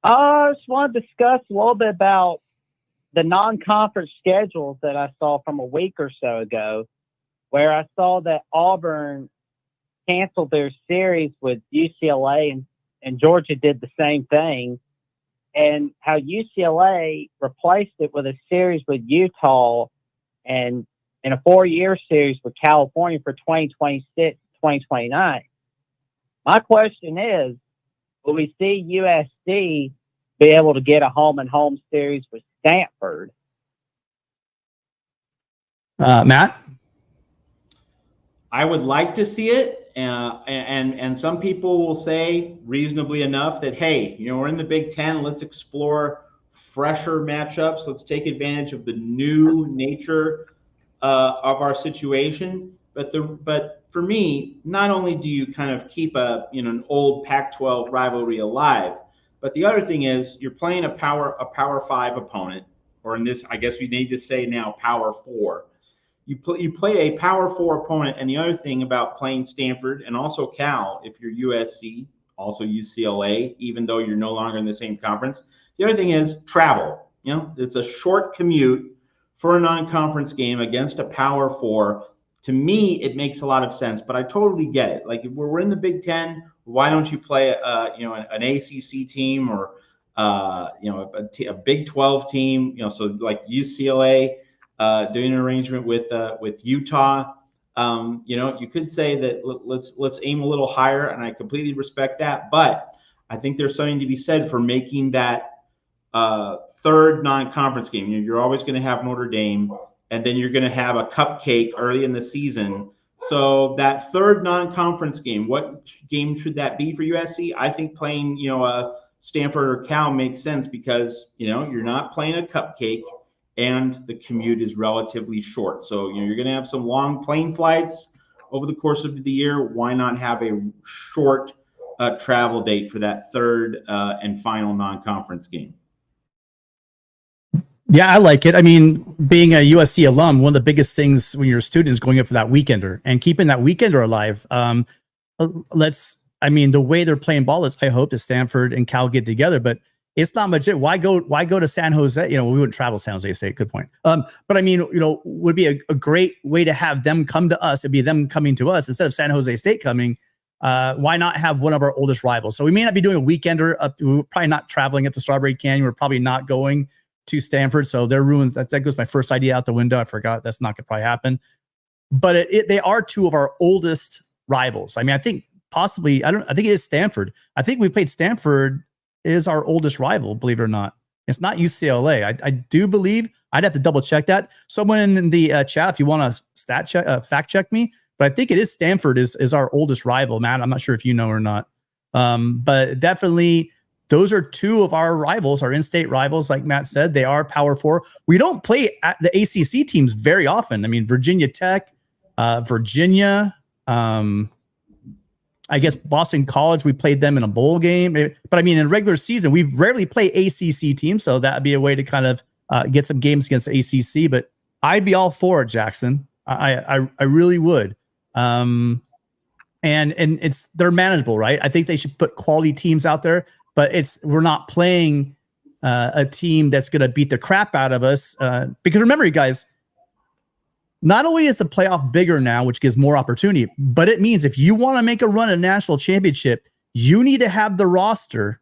I just want to discuss a little bit about the non-conference schedules that I saw from a week or so ago, where I saw that Auburn canceled their series with UCLA and Georgia did the same thing, and how UCLA replaced it with a series with Utah and in a 4-year series with California for 2026, 2029. My question is, will we see USC be able to get a home-and-home series with Stanford? Matt? I would like to see it, and some people will say reasonably enough that, hey, we're in the Big Ten. Let's explore fresher matchups. Let's take advantage of the new nature of our situation. But for me, not only do you kind of keep an old Pac-12 rivalry alive, but the other thing is you're playing a Power 5 opponent, or in this, I guess we need to say now, Power 4. You play a Power 4 opponent, and the other thing about playing Stanford and also Cal, if you're USC, also UCLA, even though you're no longer in the same conference, the other thing is travel. It's a short commute for a non-conference game against a Power 4. To me, it makes a lot of sense, but I totally get it. Like, if we're in the Big Ten, why don't you play an ACC team or a Big 12 team? So like UCLA. Doing an arrangement with Utah, you could say that let's aim a little higher, and I completely respect that. But I think there's something to be said for making that third non-conference game. You're always going to have Notre Dame, and then you're going to have a cupcake early in the season. So that third non-conference game, what game should that be for USC? I think playing Stanford or Cal makes sense because you're not playing a cupcake. And the commute is relatively short. So, you're going to have some long plane flights over the course of the year. Why not have a short travel date for that third and final non-conference game? Yeah, I like it. I mean, being a USC alum, one of the biggest things when you're a student is going up for that weekender and keeping that weekender alive. The way they're playing ball is, I hope that Stanford and Cal get together, but it's not much. Why go to San Jose? We wouldn't travel to San Jose State. Good point. But I mean, would be a great way to have them come to us. It'd be them coming to us instead of San Jose State coming. Why not have one of our oldest rivals? So we may not be doing a weekender we're probably not traveling up to Strawberry Canyon. We're probably not going to Stanford. So they're ruined. That goes my first idea out the window. I forgot. That's not going to probably happen. But they are two of our oldest rivals. I mean, I think possibly, I think it is Stanford. I think we played Stanford is our oldest rival, believe it or not. It's not UCLA. I do believe, I'd have to double check that. Someone in the chat, if you want to fact check me, but I think it is Stanford is our oldest rival, Matt. I'm not sure if you know or not. But definitely those are two of our rivals, our in-state rivals. Like Matt said, they are Power 4. We don't play at the ACC teams very often. I mean, Virginia Tech, Virginia, I guess Boston College, we played them in a bowl game. But I mean, in regular season, we rarely play ACC teams. So that'd be a way to kind of get some games against the ACC. But I'd be all for it, Jackson. I really would. And they're manageable, right? I think they should put quality teams out there. But we're not playing a team that's going to beat the crap out of us. Because remember, you guys, not only is the playoff bigger now, which gives more opportunity, but it means if you want to make a run at a national championship, you need to have the roster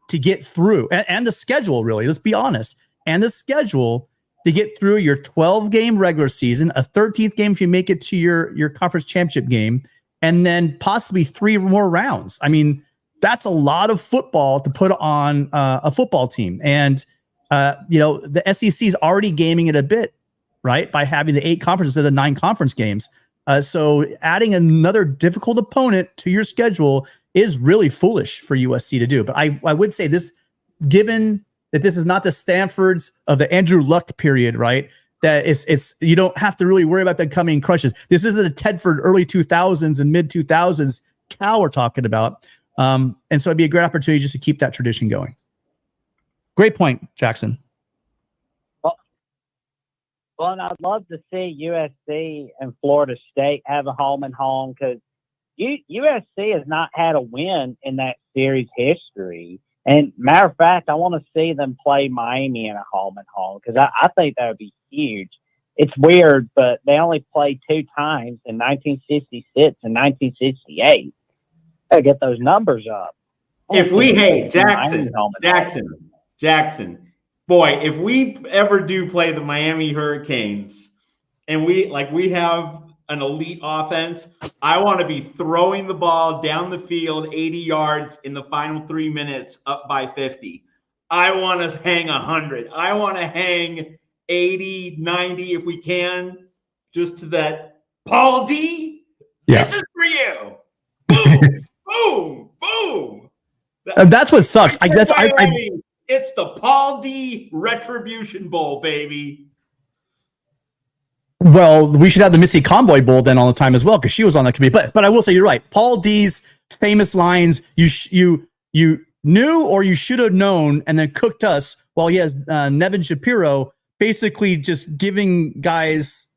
to get through and the schedule, really. Let's be honest. And the schedule to get through your 12-game regular season, a 13th game if you make it to your conference championship game, and then possibly 3 more rounds. I mean, that's a lot of football to put on a football team. And, the SEC is already gaming it a bit, right, by having the 8 conferences instead of the 9 conference games. So adding another difficult opponent to your schedule is really foolish for USC to do. But I would say this, given that this is not the Stanfords of the Andrew Luck period, right, that it's you don't have to really worry about the coming crushes. This isn't a Tedford early 2000s and mid 2000s Cal we're talking about. And so it'd be a great opportunity just to keep that tradition going. Great point, Jackson. Well, and I'd love to see USC and Florida State have a home and home because USC has not had a win in that series history. And matter of fact, I want to see them play Miami in a home and home because I think that would be huge. It's weird, but they only played 2 times in 1966 and 1968. Gotta get those numbers up. If we, hey, Jackson, boy, if we ever do play the Miami Hurricanes and we have an elite offense, I want to be throwing the ball down the field 80 yards in the final 3 minutes up by 50. I want to hang 100. I want to hang 80, 90 if we can, just to that Paul D. Yeah. This is for you. Boom, boom, boom. That's what sucks. It's the Paul D. Retribution Bowl, baby. Well, we should have the Missy Convoy Bowl then all the time as well because she was on that committee. But I will say you're right. Paul D's famous lines: "You knew or you should have known," and then cooked us while he has Nevin Shapiro basically just giving guys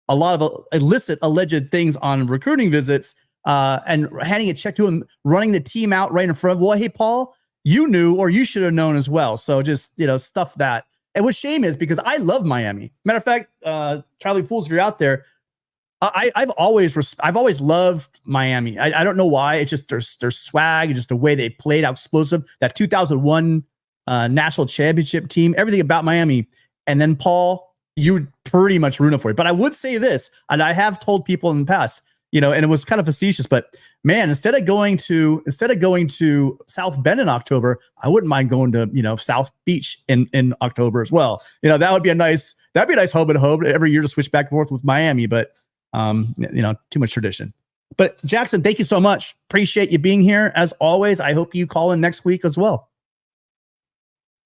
a lot of illicit, alleged things on recruiting visits and handing a check to him, running the team out right in front of. Well, hey, Paul, you knew or you should have known as well. So just stuff that. And what shame is because I love Miami. Matter of fact, Charlie Fools, if you're out there, I've always loved Miami. I don't know why. It's just their swag, just the way they played, how explosive. That 2001 national championship team, everything about Miami. And then Paul, you pretty much ruined it for you. But I would say this, and I have told people in the past, and it was kind of facetious, but man, instead of going to South Bend in October, I wouldn't mind going to South Beach in October as well. That'd be a nice home and home every year to switch back and forth with Miami, but too much tradition. But Jackson, thank you so much. Appreciate you being here as always. I hope you call in next week as well.